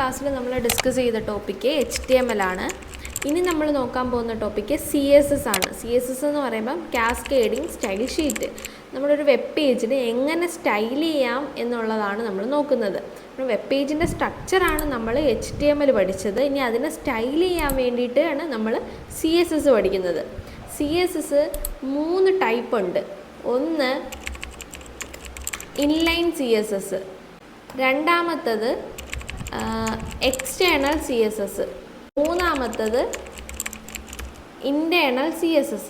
ക്ലാസ്സിൽ നമ്മൾ ഡിസ്കസ് ചെയ്ത ടോപ്പിക്ക് HTML ആണ്. ഇനി നമ്മൾ നോക്കാൻ പോകുന്ന ടോപ്പിക്ക് CSS ആണ്. CSS എന്ന് പറയുമ്പം കാസ്കേഡിങ് സ്റ്റൈൽ ഷീറ്റ്. നമ്മളൊരു വെബ് പേജിന് എങ്ങനെ സ്റ്റൈൽ ചെയ്യാം എന്നുള്ളതാണ് നമ്മൾ നോക്കുന്നത്. വെബ് പേജിൻ്റെ സ്ട്രക്ചറാണ് നമ്മൾ HTML പഠിച്ചത്. ഇനി അതിനെ സ്റ്റൈൽ ചെയ്യാൻ വേണ്ടിയിട്ടാണ് നമ്മൾ CSS പഠിക്കുന്നത്. CSS 3 ടൈപ്പ് ഉണ്ട്. ഒന്ന് ഇൻലൈൻ CSS, രണ്ടാമത്തത് എക്സ്റ്റേണൽ CSS, മൂന്നാമത്തത് ഇൻറ്റേർണൽ CSS.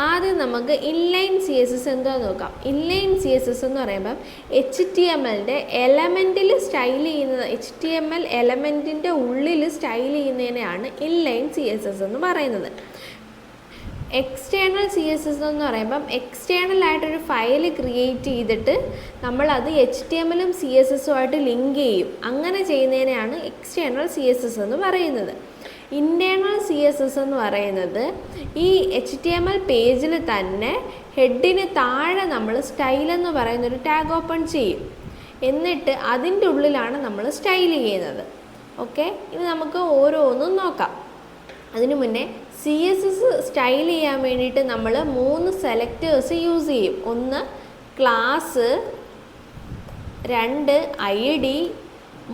ആദ്യം നമുക്ക് ഇൻലൈൻ CSS എന്താണെന്ന് നോക്കാം. ഇൻലൈൻ CSS എന്ന് പറയുമ്പം HTMLൻ്റെ എലമെൻറ്റിൽ സ്റ്റൈൽ ചെയ്യുന്നത്, HTML എലമെൻറ്റിൻ്റെ ഉള്ളിൽ സ്റ്റൈൽ ചെയ്യുന്നതിനെയാണ് ഇൻലൈൻ CSS എന്ന് പറയുന്നത്. എക്സ്റ്റേണൽ CSS എന്ന് പറയുമ്പം എക്സ്റ്റേണൽ ആയിട്ടൊരു ഫയൽ ക്രിയേറ്റ് ചെയ്തിട്ട് നമ്മളത് HTML-ഉം CSS-ഉമായിട്ട് ലിങ്ക് ചെയ്യും. അങ്ങനെ ചെയ്യുന്നതിനെയാണ് എക്സ്റ്റേണൽ CSS എന്ന് പറയുന്നത്. ഇൻറ്റേർണൽ CSS എന്ന് പറയുന്നത് ഈ HTML പേജിൽ തന്നെ ഹെഡിന് താഴെ നമ്മൾ സ്റ്റൈൽ എന്ന് പറയുന്നൊരു ടാഗ് ഓപ്പൺ ചെയ്യും. എന്നിട്ട് അതിൻ്റെ ഉള്ളിലാണ് നമ്മൾ സ്റ്റൈൽ ചെയ്യുന്നത്. ഓക്കെ, ഇനി നമുക്ക് ഓരോന്നും നോക്കാം. അതിനു മുന്നേ CSS സ്റ്റൈൽ ചെയ്യാൻ വേണ്ടിയിട്ട് നമ്മൾ 3 സെലക്ടേഴ്സ് യൂസ് ചെയ്യും. ഒന്ന് ക്ലാസ്, 2 ID,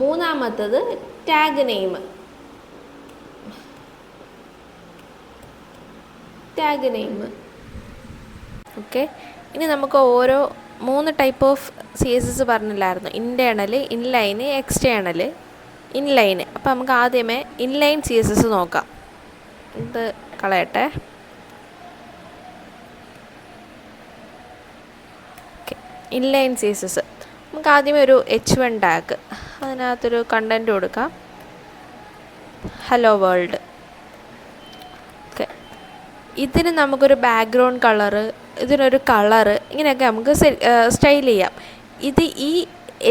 മൂന്നാമത്തത് ടാഗ് നെയിം. ഓക്കെ, ഇനി നമുക്ക് ഓരോ 3 ടൈപ്പ് ഓഫ് CSS പറഞ്ഞില്ലായിരുന്നു. Internal, inline, external. ഇൻലൈൻ, അപ്പോൾ നമുക്ക് ആദ്യമേ ഇൻലൈൻ CSS നോക്കാം. ഇത് കളയട്ടെ. ഓക്കെ, ഇൻലൈൻ CSS നമുക്ക് ആദ്യമേ ഒരു H1 ടാഗ്, അതിനകത്തൊരു കണ്ടൻറ്റ് കൊടുക്കാം, ഹലോ വേൾഡ്. ഓക്കെ, ഇതിന് നമുക്കൊരു ബാക്ക്ഗ്രൗണ്ട് കളറ്, ഇതിനൊരു കളറ്, ഇങ്ങനെയൊക്കെ നമുക്ക് സ്റ്റൈൽ ചെയ്യാം. ഇത് ഈ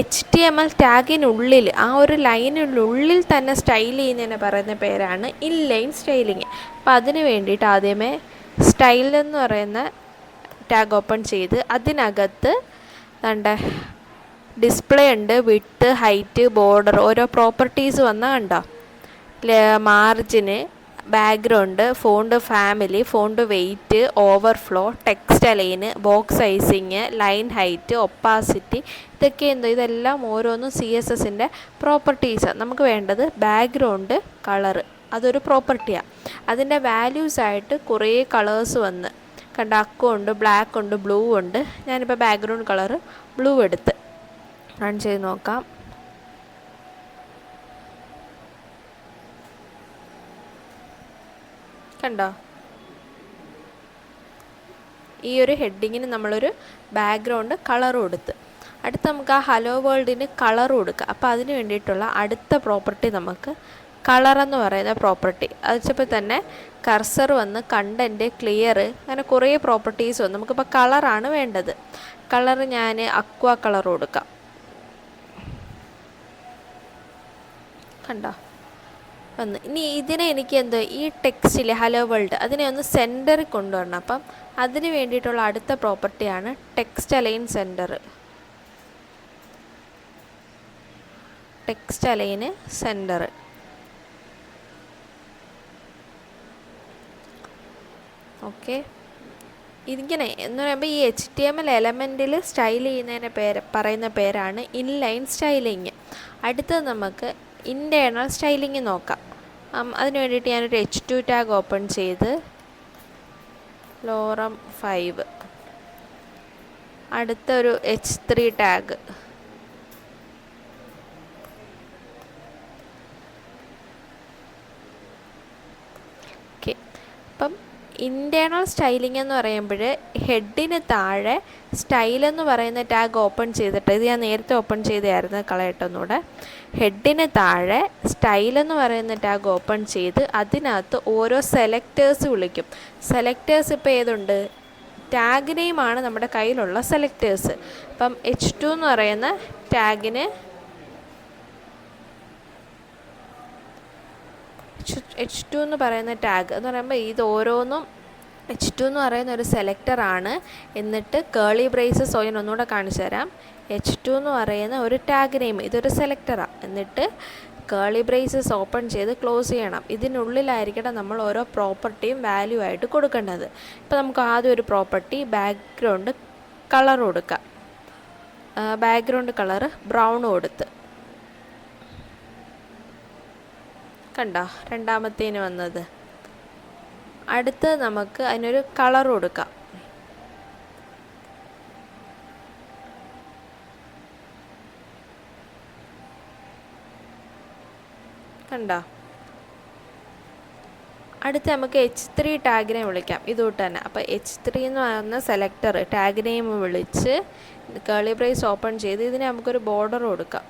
HTML ടാഗിനുള്ളിൽ, ആ ഒരു ലൈനിനുള്ളിൽ തന്നെ സ്റ്റൈൽ ചെയ്യുന്നതിനെ പറയുന്ന പേരാണ് ഇൻലൈൻ സ്റ്റൈലിങ്. അപ്പോൾ അതിന് വേണ്ടിയിട്ട് ആദ്യമേ സ്റ്റൈൽ എന്ന് പറയുന്ന ടാഗ് ഓപ്പൺ ചെയ്ത് അതിനകത്ത് ഡിസ്പ്ലേ ഉണ്ട്, വിഡ്ത്ത്, ഹൈറ്റ്, ബോർഡർ, ഓരോ പ്രോപ്പർട്ടീസ് വന്നാൽ കണ്ടോ, margin, background, font family, font weight, overflow, text align, box sizing, line height, opacity, ഇതൊക്കെ ഇതെല്ലാം ഓരോന്നും CSS-ൻ്റെ പ്രോപ്പർട്ടീസാണ്. നമുക്ക് വേണ്ടത് ബാക്ക്ഗ്രൗണ്ട് കളറ്, അതൊരു പ്രോപ്പർട്ടിയാണ്. അതിൻ്റെ വാല്യൂസായിട്ട് കുറേ കളേഴ്സ് വന്ന് കണ്ട, അക്കമുണ്ട്, ബ്ലാക്ക് ഉണ്ട്, ബ്ലൂ ഉണ്ട്. ഞാനിപ്പോൾ ബാക്ക്ഗ്രൗണ്ട് കളറ് ബ്ലൂ എടുത്ത് റൺ ചെയ്ത് നോക്കാം. കണ്ടോ, ഈ ഒരു ഹെഡിങ്ങിന് നമ്മളൊരു ബാക്ക്ഗ്രൗണ്ട് കളർ കൊടുത്ത്. അടുത്ത് നമുക്ക് ആ ഹലോ വേൾഡിന് കളർ കൊടുക്കുക. അപ്പോൾ അതിന് വേണ്ടിയിട്ടുള്ള അടുത്ത പ്രോപ്പർട്ടി നമുക്ക് കളർ എന്ന് പറയുന്ന പ്രോപ്പർട്ടി. അത് വെച്ചപ്പോൾ തന്നെ കർസർ വന്ന് കണ്ടൻറ്റ്, ക്ലിയർ, അങ്ങനെ കുറേ പ്രോപ്പർട്ടീസ് വന്നു. നമുക്കിപ്പോൾ കളറാണ് വേണ്ടത്. കളർ ഞാൻ അക്വാ കളർ കൊടുക്കാം. കണ്ടോ വന്ന്. ഇനി ഇതിനെ എനിക്ക് ഈ ടെക്സ്റ്റിൽ ഹലോ വേൾഡ് അതിനെ ഒന്ന് സെൻറ്ററിൽ കൊണ്ടുവരണം. അപ്പം അതിന് വേണ്ടിയിട്ടുള്ള അടുത്ത പ്രോപ്പർട്ടിയാണ് text align center. Text align center. Okay, ഇതിങ്ങനെ എന്ന് പറയുമ്പോൾ ഈ HTML എലമെൻറ്റിൽ സ്റ്റൈൽ ചെയ്യുന്നതിന് പറയുന്ന പേരാണ് ഇൻലൈൻ സ്റ്റൈലിങ്. അടുത്തത് നമുക്ക് ഇൻറ്റേർണൽ സ്റ്റൈലിങ് നോക്കാം. അതിന് വേണ്ടിയിട്ട് ഞാനൊരു H2 ടാഗ് ഓപ്പൺ ചെയ്ത് ലോറം 5, അടുത്തൊരു H3 ടാഗ്, ഓക്കെ. അപ്പം ഇൻറ്റേർണൽ സ്റ്റൈലിംഗ് എന്ന് പറയുമ്പോൾ ഹെഡിന് താഴെ സ്റ്റൈൽ എന്ന് പറയുന്ന ടാഗ് ഓപ്പൺ ചെയ്തിട്ട്, ഇത് ഞാൻ നേരത്തെ ഓപ്പൺ ചെയ്തായിരുന്നു, കളയട്ടൊന്നുകൂടെ. ഹെഡിന് താഴെ സ്റ്റൈൽ എന്ന് പറയുന്ന ടാഗ് ഓപ്പൺ ചെയ്ത് അതിനകത്ത് ഓരോ സെലക്ടേഴ്സ് വിളിക്കും. സെലക്ടേഴ്സ് ഇപ്പോൾ ഏതുണ്ട്, ടാഗ് നെയിമാണ് നമ്മുടെ കയ്യിലുള്ള സെലക്ടേഴ്സ്. അപ്പം H2 എന്ന് പറയുന്ന ടാഗിന് H2 എന്ന് പറയുന്ന ടാഗ് എന്ന് പറയുമ്പോൾ ഇത് ഓരോന്നും H2 എന്ന് പറയുന്ന ഒരു സെലക്ടറാണ്. എന്നിട്ട് കേളി ബ്രേസസ് ഞാൻ ഒന്നുകൂടെ കാണിച്ചു തരാം. H2 എന്ന് പറയുന്ന ഒരു ടാഗ് നെയിം, ഇതൊരു സെലക്ടറാണ്. എന്നിട്ട് കേളി ബ്രേസസ് ഓപ്പൺ ചെയ്ത് ക്ലോസ് ചെയ്യണം. ഇതിനുള്ളിലായിരിക്കണം നമ്മൾ ഓരോ പ്രോപ്പർട്ടിയും വാല്യൂ ആയിട്ട് കൊടുക്കേണ്ടത്. ഇപ്പോൾ നമുക്ക് ആദ്യം ഒരു പ്രോപ്പർട്ടി ബാക്ക്ഗ്രൗണ്ട് കളർ കൊടുക്കാം. ബാക്ക്ഗ്രൗണ്ട് കളറ് ബ്രൗൺ കൊടുത്ത്, കണ്ടോ രണ്ടാമത്തേന് വന്നത്. അടുത്ത് നമുക്ക് അതിനൊരു കളർ കൊടുക്കാം. കണ്ടോ. അടുത്ത് നമുക്ക് H3 ടാഗിനെ വിളിക്കാം, ഇതുകൊണ്ട് തന്നെ. അപ്പോൾ H3 എന്ന് പറയുന്ന സെലക്ടർ ടാഗ് നെയിം വിളിച്ച് കേളി ബ്രേസ് ഓപ്പൺ ചെയ്ത് ഇതിന് നമുക്കൊരു ബോർഡർ കൊടുക്കാം.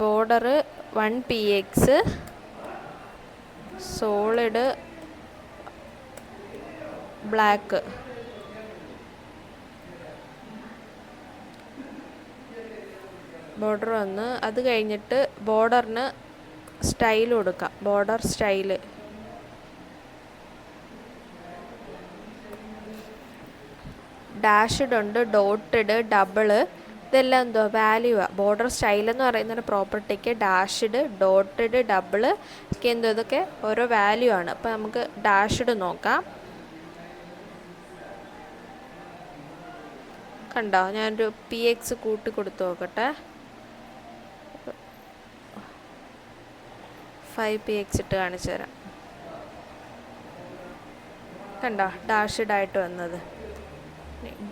Border 1px solid black. Border വന്ന് അത് കഴിഞ്ഞിട്ട് ബോർഡറിന് സ്റ്റൈൽ കൊടുക്കാം. ബോർഡർ സ്റ്റൈല് ഡാഷ്ഡ് ഉണ്ട്, ഡോട്ടഡ്, ഡബിള്, ഇതെല്ലാം എന്തോ വാല്യൂ ആണ്. ബോർഡർ സ്റ്റൈൽ എന്ന് പറയുന്ന പ്രോപ്പർട്ടിക്ക് ഡാഷ്ഡ്, ഡോട്ടഡ്, ഡബിള് ഒക്കെ എന്തോ ഇതൊക്കെ ഓരോ വാല്യൂ ആണ്. അപ്പോൾ നമുക്ക് ഡാഷ്ഡ് നോക്കാം. കണ്ടോ, ഞാനൊരു px കൂട്ടി കൊടുത്ത് നോക്കട്ടെ. 5px ഇട്ട് കാണിച്ചു തരാം. കണ്ടോ ഡാഷ്ഡ് ആയിട്ട് വന്നത്.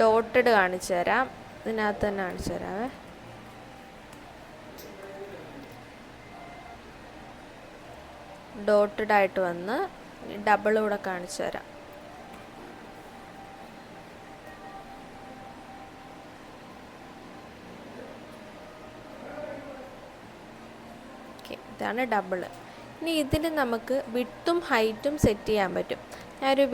ഡോട്ടഡ് കാണിച്ചു തരാം, ഇതിനകത്ത് തന്നെ കാണിച്ചു തരാവേ. ഡോട്ടഡ് ആയിട്ട് വന്ന് ഡബിൾ കൂടെ കാണിച്ചു തരാം. ഇതാണ് ഡബിൾ. ഇനി ഇതിന് നമുക്ക് വിഡ്ത്തും ഹൈറ്റും സെറ്റ് ചെയ്യാൻ പറ്റും. ഞാനൊരു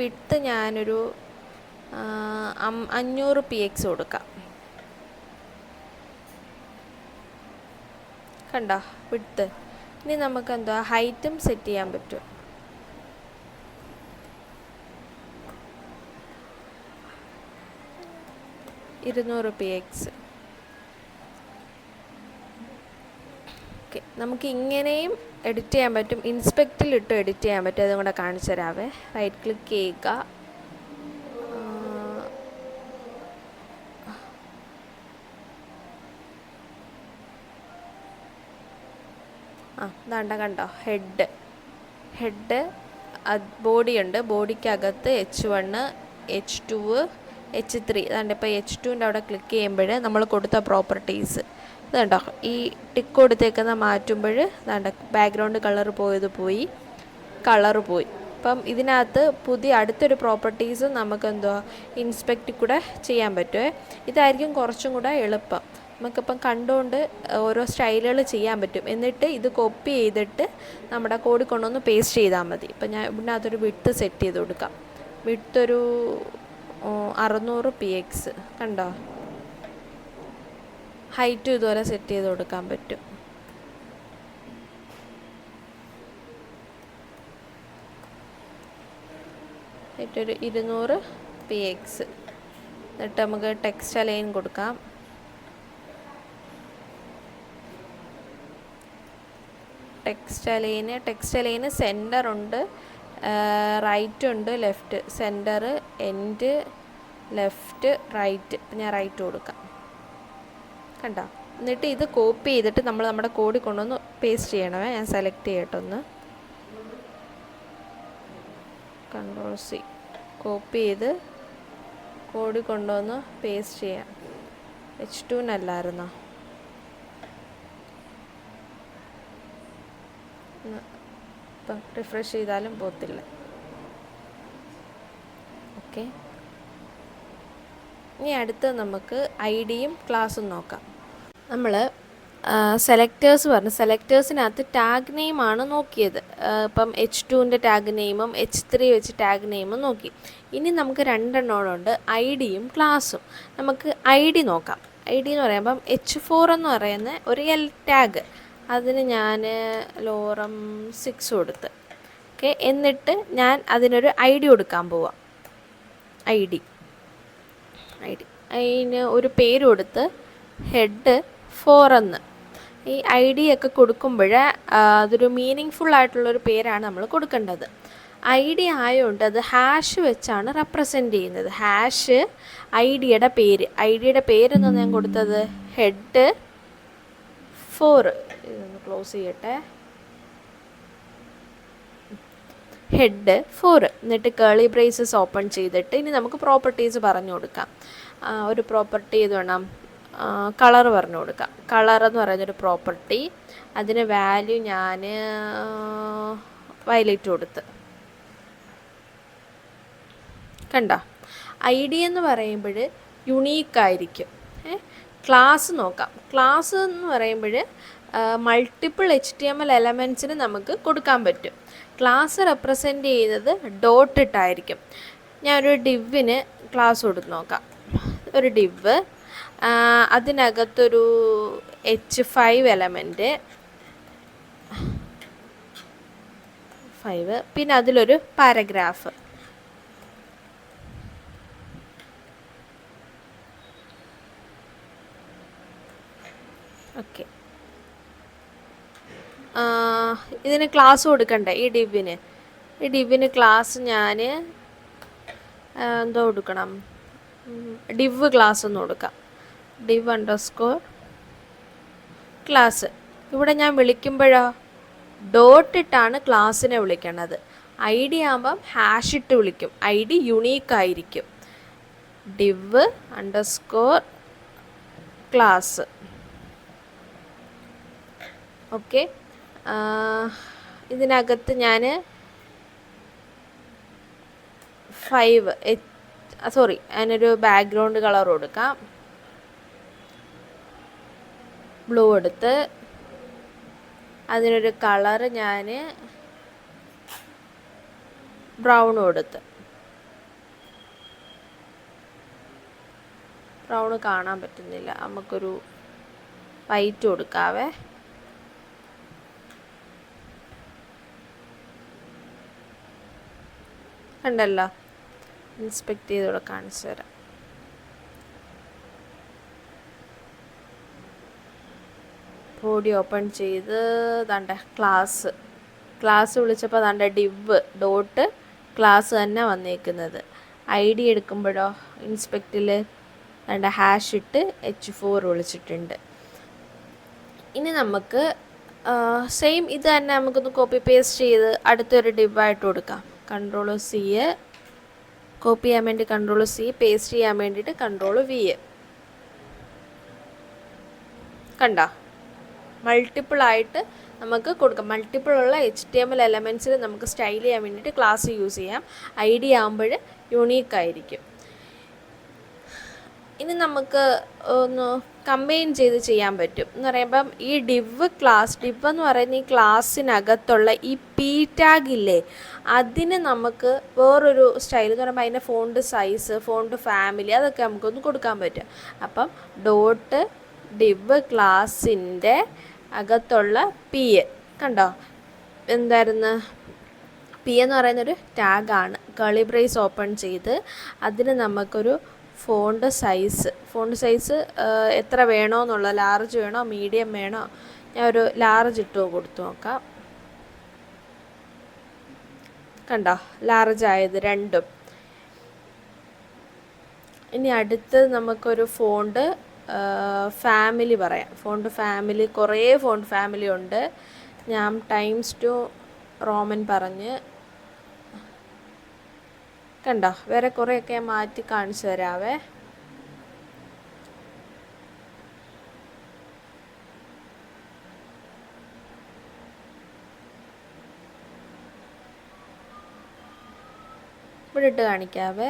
500px കൊടുക്കാം. കണ്ടോ വിഡ്ത്ത്. ഇനി നമുക്ക് എന്താ ഹൈറ്റും സെറ്റ് ചെയ്യാൻ പറ്റും. 200px. ഓക്കെ, നമുക്ക് ഇങ്ങനെയും എഡിറ്റ് ചെയ്യാൻ പറ്റും, ഇൻസ്പെക്റ്റിലിട്ട് എഡിറ്റ് ചെയ്യാൻ പറ്റും. അതും കൂടെ കാണിച്ചു തരാവേ. റൈറ്റ് ക്ലിക്ക് ചെയ്യുക, ദാണ്ട കണ്ടോ ഹെഡ് ബോഡിയുണ്ട്. ബോഡിക്കകത്ത് H1, H2, H3. അതാണ്ട് ഇപ്പോൾ H2ൻ്റെ അവിടെ ക്ലിക്ക് ചെയ്യുമ്പോൾ നമ്മൾ കൊടുത്ത പ്രോപ്പർട്ടീസ് ഇതുണ്ടോ, ഈ ടിക്ക് കൊടുത്തേക്കുന്ന മാറ്റുമ്പോൾ ഇതാണ്ട് ബാക്ക്ഗ്രൗണ്ട് കളർ പോയി. അപ്പം ഇതിനകത്ത് അടുത്തൊരു പ്രോപ്പർട്ടീസ് നമുക്ക് ഇൻസ്പെക്റ്റ് കൂടെ ചെയ്യാൻ പറ്റുമേ. ഇതായിരിക്കും കുറച്ചും കൂടെ എളുപ്പം. നമുക്കിപ്പം കണ്ടുകൊണ്ട് ഓരോ സ്റ്റൈലുകൾ ചെയ്യാൻ പറ്റും. എന്നിട്ട് ഇത് കോപ്പി ചെയ്തിട്ട് നമ്മുടെ കോഡിൽ കൊണ്ടുവന്ന് പേസ്റ്റ് ചെയ്താൽ മതി. ഇപ്പം ഞാൻ ഇതിനകത്തൊരു വിഡ്ത്ത് സെറ്റ് ചെയ്ത് കൊടുക്കാം. വിഡ്ത്ത് ഒരു 600px. കണ്ടോ, ഹൈറ്റും ഇതുപോലെ സെറ്റ് ചെയ്ത് കൊടുക്കാൻ പറ്റും. ഹൈറ്റൊരു 200px. എന്നിട്ട് നമുക്ക് ടെക്സ്റ്റ് അലൈൻ കൊടുക്കാം. ടെക്സ്റ്റ് അലൈന് സെൻറ്റർ ഉണ്ട്, റൈറ്റ് ഉണ്ട്, left. Center, end, left, right. ഞാൻ റൈറ്റ് കൊടുക്കാം. കണ്ടോ. എന്നിട്ട് ഇത് കോപ്പി ചെയ്തിട്ട് നമ്മൾ നമ്മുടെ കോഡിൽ കൊണ്ടുവന്ന് പേസ്റ്റ് ചെയ്യണമേ. ഞാൻ സെലക്ട് ചെയ്യട്ടെ ഒന്ന്. Ctrl+C കോപ്പി ചെയ്ത് കോഡിൽ കൊണ്ടുവന്ന് പേസ്റ്റ് ചെയ്യാം. H2നല്ലായിരുന്നോ? ഇപ്പം റിഫ്രഷ് ചെയ്താലും പോത്തില്ല. ഓക്കെ, ഇനി അടുത്ത് നമുക്ക് ഐഡിയും ക്ലാസ്സും നോക്കാം. നമ്മൾ സെലക്ടേഴ്സ് പറഞ്ഞു. സെലക്ടേഴ്സിനകത്ത് ടാഗ് നെയിമാണ് നോക്കിയത്. ഇപ്പം H2ൻ്റെ ടാഗ് നെയിമും H3 വെച്ച് ടാഗ് നെയിമും നോക്കി. ഇനി നമുക്ക് രണ്ടെണ്ണമുണ്ട്, ഐഡിയും ക്ലാസ്സും. നമുക്ക് ഐഡി നോക്കാം. ഐഡി എന്ന് പറയുമ്പം H4 എന്ന് പറയുന്ന ഒരു ടാഗ്, അതിന് ഞാൻ lorem 6 കൊടുത്ത്. ഓക്കെ, എന്നിട്ട് ഞാൻ അതിനൊരു ഐ ഡി കൊടുക്കാൻ പോവാം. ഐ ഡി അതിന് ഒരു പേര് കൊടുത്ത് ഹെഡ് 4 എന്ന്. ഈ ഐ ഡി ഒക്കെ കൊടുക്കുമ്പോൾ അതൊരു മീനിങ് ഫുൾ ആയിട്ടുള്ളൊരു പേരാണ് നമ്മൾ കൊടുക്കേണ്ടത്. ഐ ഡി ആയതുകൊണ്ട് അത് ഹാഷ് വെച്ചാണ് റെപ്രസെൻ്റ് ചെയ്യുന്നത്. ഹാഷ് ഐ ഡിയുടെ പേര്. ഐ ഡിയുടെ പേരെന്ന് ഞാൻ കൊടുത്തത് ഹെഡ് 4. ഇതൊന്ന് ക്ലോസ് ചെയ്യട്ടെ. ഹെഡ് 4. എന്നിട്ട് കേളി ബ്രേസസ് ഓപ്പൺ ചെയ്തിട്ട് ഇനി നമുക്ക് പ്രോപ്പർട്ടീസ് പറഞ്ഞു കൊടുക്കാം. ഒരു പ്രോപ്പർട്ടി ഇത് വേണം, കളർ പറഞ്ഞു കൊടുക്കാം. കളർ എന്ന് പറയുന്നൊരു പ്രോപ്പർട്ടി, അതിന് വാല്യൂ ഞാൻ വയലറ്റ് കൊടുത്ത്. കണ്ടോ, ഐ ഡി എന്ന് പറയുമ്പോൾ യുണീക്കായിരിക്കും. ക്ലാസ് നോക്കാം. ക്ലാസ് എന്ന് പറയുമ്പോൾ മൾട്ടിപ്പിൾ HTML എലമെൻറ്റ്സിന് നമുക്ക് കൊടുക്കാൻ പറ്റും. ക്ലാസ് റെപ്രസെൻ്റ് ചെയ്യുന്നത് ഡോട്ട് ഇട്ടായിരിക്കും. ഞാനൊരു ഡിവിന് ക്ലാസ് കൊടുത്ത് നോക്കാം. ഒരു ഡിവ്, അതിനകത്തൊരു H5 എലമെൻറ്റ് 5, പിന്നെ അതിലൊരു പാരഗ്രാഫ്. ഓക്കെ, ഇതിന് ക്ലാസ് കൊടുക്കണ്ടേ ഈ ഡിവിന്? ഈ ഡിവിന് ക്ലാസ് ഞാൻ എന്തോ കൊടുക്കണം, ഡിവ് ക്ലാസ് ഒന്ന് കൊടുക്കാം. ഡിവ് അണ്ടർസ്കോർ ക്ലാസ്. ഇവിടെ ഞാൻ വിളിക്കുമ്പോഴോ ഡോട്ട് ഇട്ടാണ് ക്ലാസ്സിനെ വിളിക്കണത്. ഐ ഡി ആകുമ്പം ഹാഷ് ഇട്ട് വിളിക്കും. ഐ ഡി യുണീക്കായിരിക്കും. Div underscore class. ഓക്കെ, ഇതിനകത്ത് ഞാൻ 5 അതിനൊരു ബാക്ക്ഗ്രൗണ്ട് കളർ കൊടുക്കാം. ബ്ലൂ എടുത്ത് അതിനൊരു കളറ് ഞാൻ ബ്രൗൺ കൊടുത്ത്. ബ്രൗൺ കാണാൻ പറ്റുന്നില്ല, നമുക്കൊരു വൈറ്റ് കൊടുക്കാവേ. കണ്ടല്ലോ, ഇൻസ്പെക്ട് ചെയ്തോടെ കാണിച്ചു തരാം. ബോഡി ഓപ്പൺ ചെയ്ത് ദാണ്ട ക്ലാസ് വിളിച്ചപ്പോൾ ദാണ്ട ഡിവ് ഡോട്ട് ക്ലാസ് തന്നെ വന്നേക്കുന്നത്. ഐ ഡി എടുക്കുമ്പോഴോ ഇൻസ്പെക്റ്റിൽ ദാണ്ട ഹാഷ് ഇട്ട് H4 വിളിച്ചിട്ടുണ്ട്. ഇനി നമുക്ക് സെയിം ഇത് തന്നെ നമുക്കൊന്ന് കോപ്പി പേസ്റ്റ് ചെയ്ത് അടുത്തൊരു ഡിവായിട്ട് കൊടുക്കാം. Ctrl+C, കോപ്പി ചെയ്യാൻ വേണ്ടി Ctrl+C, പേസ്റ്റ് ചെയ്യാൻ വേണ്ടിയിട്ട് Ctrl+V. കണ്ടോ, മൾട്ടിപ്പിൾ ആയിട്ട് നമുക്ക് കൊടുക്കാം. മൾട്ടിപ്പിൾ ഉള്ള HTML എലമെൻറ്റ്സിൽ നമുക്ക് സ്റ്റൈൽ ചെയ്യാൻ വേണ്ടിയിട്ട് ക്ലാസ് യൂസ് ചെയ്യാം. ഐ ഡി ആകുമ്പോൾ യുണീക്കായിരിക്കും. ഇനി നമുക്ക് ഒന്ന് കമ്പൈൻ ചെയ്ത് ചെയ്യാൻ പറ്റും എന്ന് പറയുമ്പം ഈ ഡിവ് എന്ന് പറയുന്ന ഈ ക്ലാസ്സിനകത്തുള്ള ഈ പി ടാഗ് ഇല്ലേ, അതിന് നമുക്ക് വേറൊരു സ്റ്റൈൽ എന്ന് പറയുമ്പോൾ അതിൻ്റെ ഫോണ്ട് സൈസ്, ഫോണ്ട് ഫാമിലി, അതൊക്കെ നമുക്കൊന്ന് കൊടുക്കാൻ പറ്റും. അപ്പം ഡോട്ട് ഡിവ് ക്ലാസ്സിൻ്റെ അകത്തുള്ള പി, കണ്ടോ എന്തായിരുന്നു, പി എന്ന് പറയുന്നൊരു ടാഗാണ്. കർലി ബ്രേസ് ഓപ്പൺ ചെയ്ത് അതിന് നമുക്കൊരു ഫോണ്ട് സൈസ് എത്ര വേണമെന്നുള്ള, ലാർജ് വേണോ മീഡിയം വേണോ, ഞാൻ ഒരു ലാർജ് ഇട്ട് കൊടുത്തു നോക്കാം. കണ്ടോ, ലാർജ് ആയത് രണ്ടും. ഇനി അടുത്ത് നമുക്കൊരു ഫോണ്ട് ഫാമിലി പറയാം. ഫോണ്ട് ഫാമിലി കുറേ ഫോണ്ട് ഫാമിലി ഉണ്ട്. ഞാൻ Times2 റോമൻ പറഞ്ഞ്, കണ്ടോ വേറെ കുറേയൊക്കെ മാറ്റി കാണിച്ചു തരാവേ. ഇവിടെ ഇട്ട് കാണിക്കാവേ.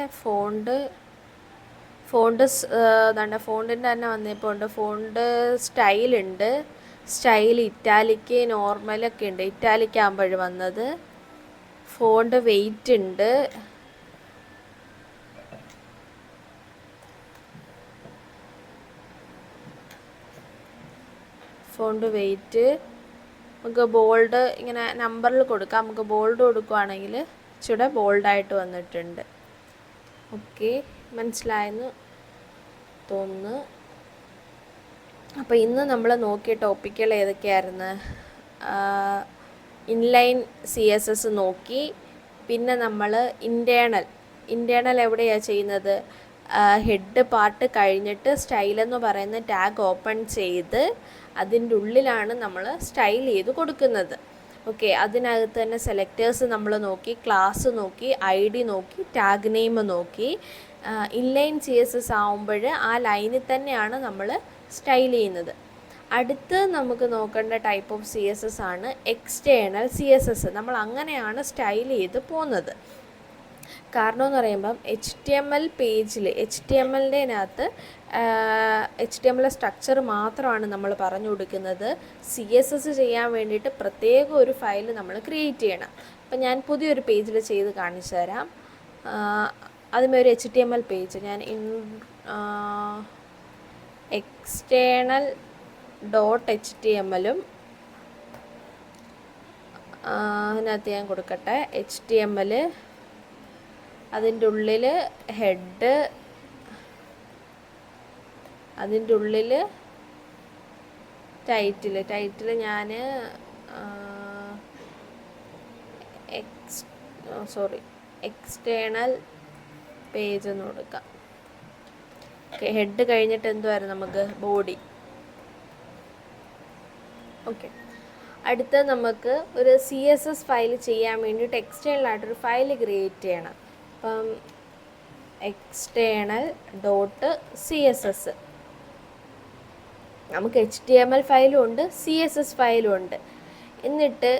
ഫോണ്ടിൻ്റെ തന്നെ വന്നപ്പോൾ ഉണ്ട്. ഫോണ്ട് സ്റ്റൈലുണ്ട്, സ്റ്റൈൽ ഇറ്റാലിക്ക് നോർമലൊക്കെ ഉണ്ട്. ഇറ്റാലിക്ക് ആകുമ്പോൾ വന്നത്. ഫോണ്ട് വെയിറ്റ് ഉണ്ട്. ഫോണ്ട് വെയിറ്റ് നമുക്ക് ബോൾഡ് ഇങ്ങനെ നമ്പറിൽ കൊടുക്കാം. നമുക്ക് ബോൾഡ് കൊടുക്കുകയാണെങ്കിൽ ഇച്ചിരി ബോൾഡായിട്ട് വന്നിട്ടുണ്ട്. ഓക്കെ, മനസ്സിലായെന്ന് തോന്നുന്നു. അപ്പോൾ ഇന്ന് നമ്മൾ നോക്കിയ ടോപ്പിക്കുകൾ ഏതൊക്കെയായിരുന്നു? ഇൻലൈൻ CSS നോക്കി. പിന്നെ നമ്മൾ ഇൻറ്റേർണൽ എവിടെയാണ് ചെയ്യുന്നത്? ഹെഡ് പാർട്ട് കഴിഞ്ഞിട്ട് സ്റ്റൈൽ എന്ന് പറയുന്ന ടാഗ് ഓപ്പൺ ചെയ്ത് അതിൻ്റെ ഉള്ളിലാണ് നമ്മൾ സ്റ്റൈൽ ചെയ്ത് കൊടുക്കുന്നത്. ഓക്കെ, അതിനകത്ത് തന്നെ സെലക്ടേഴ്സ് നമ്മൾ നോക്കി, ക്ലാസ് നോക്കി, ID നോക്കി, ടാഗ് നെയിം നോക്കി. ഇൻലൈൻ CSS ആവുമ്പോൾ ആ ലൈനിൽ തന്നെയാണ് നമ്മൾ സ്റ്റൈൽ ചെയ്യുന്നത്. അടുത്ത് നമുക്ക് നോക്കേണ്ട ടൈപ്പ് ഓഫ് CSS ആണ് എക്സ്റ്റേണൽ CSS. നമ്മൾ അങ്ങനെയാണ് സ്റ്റൈൽ ചെയ്ത് പോകുന്നത്. കാരണം എന്ന് പറയുമ്പം HTML പേജിൽ HTMLനകത്ത് HTML സ്ട്രക്ചർ മാത്രമാണ് നമ്മൾ പറഞ്ഞു കൊടുക്കുന്നത്. CSS ചെയ്യാൻ വേണ്ടിയിട്ട് പ്രത്യേക ഒരു ഫയൽ നമ്മൾ ക്രിയേറ്റ് ചെയ്യണം. അപ്പം ഞാൻ പുതിയൊരു പേജിൽ ചെയ്ത് കാണിച്ചു തരാം. അതിന് ഒരു HTML പേജ് ഞാൻ external.html അതിനകത്ത് ഞാൻ കൊടുക്കട്ടെ HTML. അതിൻ്റെ ഉള്ളിൽ ഹെഡ്, അതിൻ്റെ ഉള്ളിൽ ടൈറ്റിൽ ഞാൻ എക്സ്റ്റേണൽ പേജ് എന്ന് കൊടുക്കാം. ഓക്കെ, ഹെഡ് കഴിഞ്ഞിട്ട് എന്തുവായിരുന്നു നമുക്ക്? ബോഡി. ഓക്കെ, അടുത്ത നമുക്ക് ഒരു CSS ഫയൽ ചെയ്യാൻ വേണ്ടിയിട്ട് എക്സ്റ്റേണലായിട്ടൊരു ഫയൽ ക്രിയേറ്റ് ചെയ്യണം. അപ്പം external.css നമുക്ക് HTML ഫയലും ഉണ്ട്, CSS ഫയലും ഉണ്ട്. എന്നിട്ട്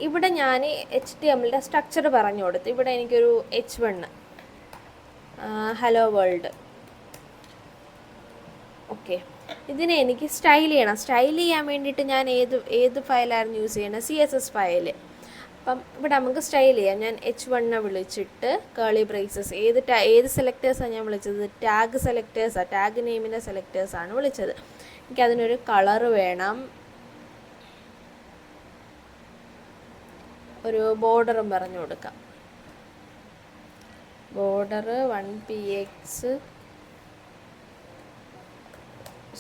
ഇവിടെ ഞാൻ HTMLൻ്റെ സ്ട്രക്ചർ പറഞ്ഞു കൊടുത്തു. ഇവിടെ എനിക്കൊരു H1 ഹലോ വേൾഡ്. ഓക്കെ, ഇതിനെ എനിക്ക് സ്റ്റൈൽ ചെയ്യണം. സ്റ്റൈൽ ചെയ്യാൻ വേണ്ടിയിട്ട് ഞാൻ ഏത് ഫയലായിരുന്നു യൂസ് ചെയ്യണത്? CSS file. അപ്പം ഇവിടെ നമുക്ക് സ്റ്റൈൽ ചെയ്യാം. ഞാൻ H1 വിളിച്ചിട്ട് കേളി ബ്രേസസ്. ഏത് സെലക്ടേഴ്സാണ് ഞാൻ വിളിച്ചത്? ടാഗ് സെലക്ടേഴ്സാണ്, ടാഗ് നെയിമിൻ്റെ സെലക്ടേഴ്സാണ് വിളിച്ചത്. എനിക്കതിനൊരു കളറ് വേണം, ഒരു ബോർഡറും പറഞ്ഞു കൊടുക്കാം. ബോർഡർ 1px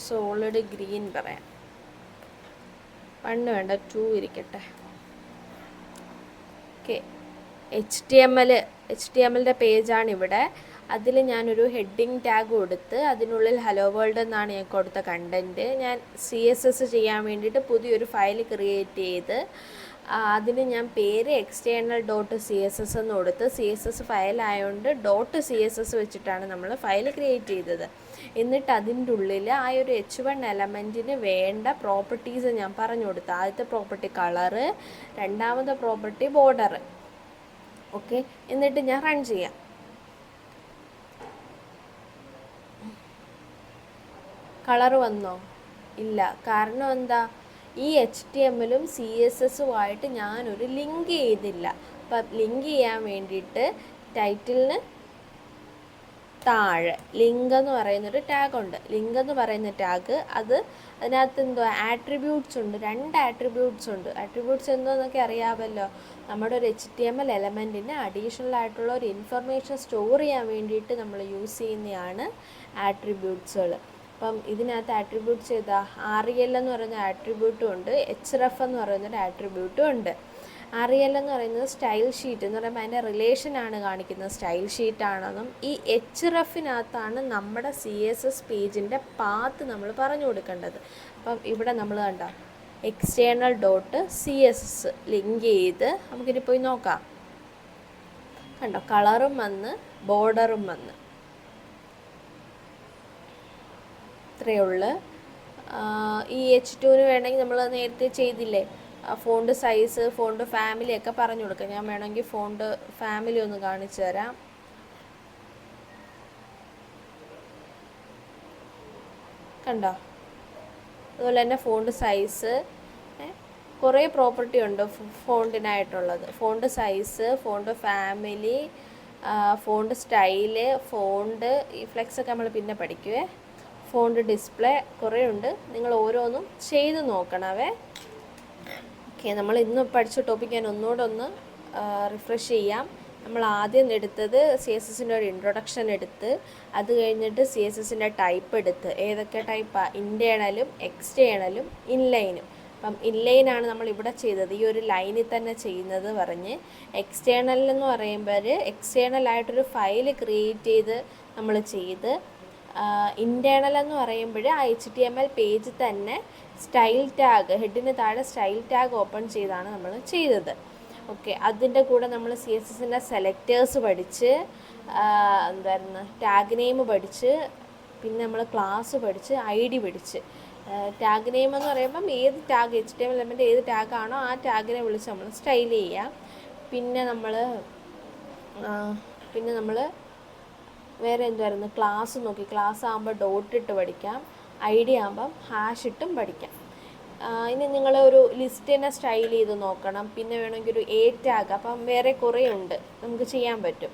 സോളിഡ് ഗ്രീൻ പറയാം. 1 വേണ്ട, 2 ഇരിക്കട്ടെ. ഓക്കെ, HTMLൻ്റെ പേജാണ് ഇവിടെ. അതിൽ ഞാനൊരു ഹെഡിങ് ടാഗ് കൊടുത്ത് അതിനുള്ളിൽ ഹലോ വേൾഡ് എന്നാണ് ഞാൻ കൊടുത്ത കണ്ടൻറ്റ്. ഞാൻ CSS ചെയ്യാൻ വേണ്ടിയിട്ട് പുതിയൊരു ഫയൽ ക്രിയേറ്റ് ചെയ്ത് അതിന് ഞാൻ പേര് external.css എന്ന് കൊടുത്ത്, CSS ഫയലായതുകൊണ്ട് .css വെച്ചിട്ടാണ് നമ്മൾ ഫയൽ ക്രിയേറ്റ് ചെയ്തത്. എന്നിട്ട് അതിൻ്റെ ഉള്ളിൽ ആ ഒരു H1 എലമെൻറ്റിന് വേണ്ട പ്രോപ്പർട്ടീസ് ഞാൻ പറഞ്ഞു കൊടുത്തു. ആദ്യത്തെ പ്രോപ്പർട്ടി കളറ്, രണ്ടാമത്തെ പ്രോപ്പർട്ടി ബോർഡർ. ഓക്കെ, എന്നിട്ട് ഞാൻ റൺ ചെയ്യാം. കളർ വന്നോ? ഇല്ല. കാരണം എന്താ? ഈ HTMLും CSSുമായിട്ട് ഞാനൊരു ലിങ്ക് ചെയ്തില്ല. അപ്പം ലിങ്ക് ചെയ്യാൻ വേണ്ടിയിട്ട് ടൈറ്റിലിന് താഴെ ലിങ്ക് എന്ന് പറയുന്നൊരു ടാഗുണ്ട്. ലിങ്ക് എന്ന് പറയുന്ന ടാഗ് അതിനകത്ത് എന്തോ ആട്രിബ്യൂട്ട്സ് ഉണ്ട്, 2 ആട്രിബ്യൂട്ട്സ് ഉണ്ട്. ആട്രിബ്യൂട്ട്സ് എന്തോന്നൊക്കെ അറിയാമല്ലോ. നമ്മുടെ ഒരു HTML എലമെൻറ്റിന് അഡീഷണൽ ആയിട്ടുള്ള ഒരു ഇൻഫർമേഷൻ സ്റ്റോർ ചെയ്യാൻ വേണ്ടിയിട്ട് നമ്മൾ യൂസ് ചെയ്യുന്നതാണ് ആട്രിബ്യൂട്ട്സുകൾ. അപ്പം ഇതിനകത്ത് ആട്രിബ്യൂട്ട്സ് ചെയ്താൽ REL എന്ന് പറയുന്ന ആട്രിബ്യൂട്ടും ഉണ്ട്, href എന്ന് പറയുന്നൊരു ആട്രിബ്യൂട്ടും ഉണ്ട്. REL എന്ന് പറയുന്നത് സ്റ്റൈൽ ഷീറ്റ് എന്ന് പറയുമ്പോൾ അതിൻ്റെ റിലേഷനാണ് കാണിക്കുന്നത്, സ്റ്റൈൽ ഷീറ്റാണെന്നും. ഈ hrefനകത്താണ് നമ്മുടെ CSS പേജിൻ്റെ പാത്ത് നമ്മൾ പറഞ്ഞു കൊടുക്കേണ്ടത്. അപ്പം ഇവിടെ നമ്മൾ കണ്ട external.css ലിങ്ക് ചെയ്ത് നമുക്കിനി പോയി നോക്കാം. കണ്ടോ, കളറും വന്ന് ബോർഡറും വന്ന്. ഇത്രയേ ഉള്ളൂ. ഈ H2ന് വേണമെങ്കിൽ നമ്മൾ നേരത്തെ ചെയ്തില്ലേ, ഫോണ്ട് സൈസ്, ഫോണ്ട് ഫാമിലി ഒക്കെ പറഞ്ഞു കൊടുക്കാം. ഞാൻ വേണമെങ്കിൽ ഫോണ്ട് ഫാമിലി ഒന്ന് കാണിച്ചു തരാം. കണ്ടോ, അതുപോലെ തന്നെ ഫോണ്ട് സൈസ്, കുറേ പ്രോപ്പർട്ടി ഉണ്ട് ഫോണ്ടിനായിട്ടുള്ളത്. Font size, font family, font style, font ഈ ഫ്ലെക്സ് ഒക്കെ നമ്മൾ പിന്നെ പഠിക്കുവേ. ഫോണ്ട് ഡിസ്പ്ലേ കുറേ ഉണ്ട്. നിങ്ങൾ ഓരോന്നും ചെയ്ത് നോക്കണവേ. ഓക്കെ, നമ്മൾ ഇന്ന് പഠിച്ച ടോപ്പിക്ക് ഞാൻ ഒന്നുകൂടെ ഒന്ന് റിഫ്രഷ് ചെയ്യാം. നമ്മൾ ആദ്യം എടുത്തത് CSSൻ്റെ ഒരു ഇൻട്രൊഡക്ഷൻ എടുത്ത്, അത് കഴിഞ്ഞിട്ട് CSSൻ്റെ ടൈപ്പ് എടുത്ത്, ഏതൊക്കെ ടൈപ്പാണ്, ഇൻറ്റേണലും എക്സ്റ്റേണലും ഇൻലൈനും. അപ്പം ഇൻലൈനാണ് നമ്മൾ ഇവിടെ ചെയ്തത്, ഈ ഒരു ലൈനിൽ തന്നെ ചെയ്യുന്നത് പറഞ്ഞ്. എക്സ്റ്റേണൽ എന്ന് പറയുമ്പോൾ എക്സ്റ്റേണലായിട്ടൊരു ഫയൽ ക്രിയേറ്റ് ചെയ്ത് നമ്മൾ ചെയ്ത്. ഇൻറ്റേണൽ എന്ന് പറയുമ്പോൾ ആ HTML പേജ് തന്നെ സ്റ്റൈൽ ടാഗ്, ഹെഡിന് താഴെ സ്റ്റൈൽ ടാഗ് ഓപ്പൺ ചെയ്താണ് നമ്മൾ ചെയ്തത്. ഓക്കെ, അതിൻ്റെ കൂടെ നമ്മൾ CSSൻ്റെ സെലക്റ്റേഴ്സ് പഠിച്ച്, എന്തായിരുന്നു ടാഗ് നെയിം പഠിച്ച്, പിന്നെ നമ്മൾ ക്ലാസ് പഠിച്ച്, ID പഠിച്ച്. ടാഗ് നെയിം എന്ന് പറയുമ്പം ഏത് ടാഗ്, HTML എലമെൻ്റ് ഏത് ടാഗാണോ ആ ടാഗിനെ വിളിച്ച് നമ്മൾ സ്റ്റൈൽ ചെയ്യാം. പിന്നെ നമ്മൾ വേറെ എന്തുമായിരുന്നു, ക്ലാസ് നോക്കി. ക്ലാസ് ആകുമ്പോൾ ഡോട്ട് ഇട്ട് പഠിക്കാം, ID ആകുമ്പം ഹാഷ് ഇട്ടും പഠിക്കാം. ഇനി നിങ്ങൾ ഒരു ലിസ്റ്റിനെ സ്റ്റൈൽ ചെയ്ത് നോക്കണം. പിന്നെ വേണമെങ്കിൽ ഒരു A ടാഗ്, അപ്പം വേറെ കുറേ ഉണ്ട്, നമുക്ക് ചെയ്യാൻ പറ്റും.